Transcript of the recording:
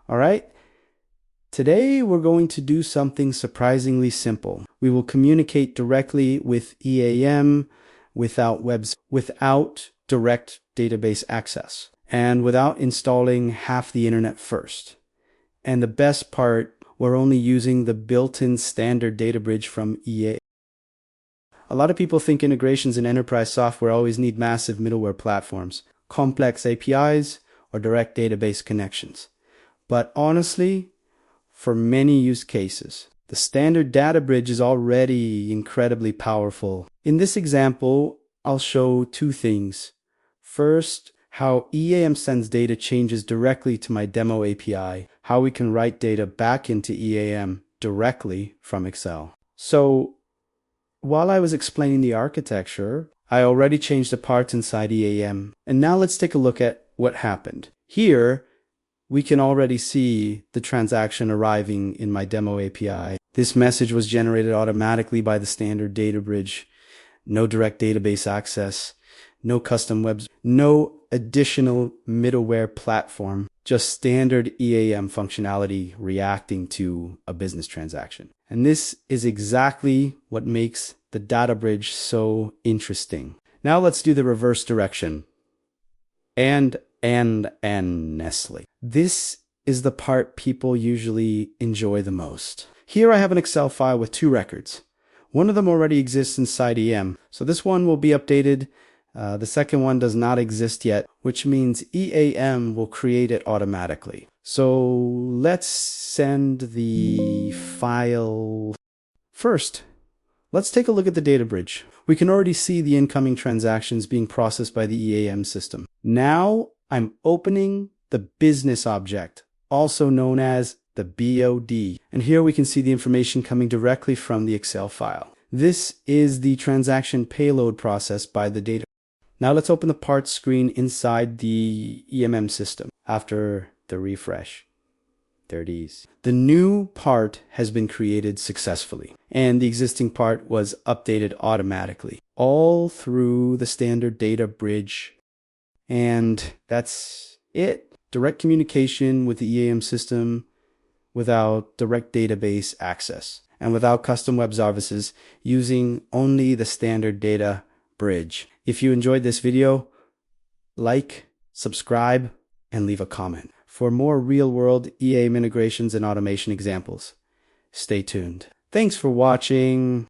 All right? Today, we're going to do something surprisingly simple. We will communicate directly with E.A.M without direct database access and without installing half the internet first. And the best part, we're only using the built-in standard Databridge from E.A.M. A lot of people think integrations in enterprise software always need massive middleware platforms, complex A.P.Is, or direct database connections. But honestly, for many use cases, the standard Databridge is already incredibly powerful. In this example, I'll show two things. First, how E.A.M sends data changes directly to my demo A.P.I, how we can write data back into E.A.M directly from Excel. So, while I was explaining the architecture, I already changed the parts inside E.A.M. And now let's take a look at what happened. Here, we can already see the transaction arriving in my demo A.P.I. This message was generated automatically by the standard Databridge. No direct database access, no custom webs, no additional middleware platform, just standard E.A.M functionality reacting to a business transaction. And this is exactly what makes the Databridge so interesting. Now let's do the reverse direction. And Nestle. This is the part people usually enjoy the most. Here I have an Excel file with two records. One of them already exists inside E.A.M, so this one will be updated. The second one does not exist yet, which means E.A.M will create it automatically. So let's send the file. First, let's take a look at the Databridge. We can already see the incoming transactions being processed by the E.A.M system. Now I'm opening the business object, also known as the B.O.D. And here we can see the information coming directly from the Excel file. This is the transaction payload processed by the data. Now let's open the parts screen inside the E.A.M system after the refresh. There it is. The new part has been created successfully, and the existing part was updated automatically, all through the standard Databridge. And that's it. Direct communication with the E.A.M system without direct database access and without custom Webservices, using only the standard Databridge. If you enjoyed this video, like, subscribe, and leave a comment. For more real-world E.A.M integrations and automation examples, stay tuned. Thanks for watching.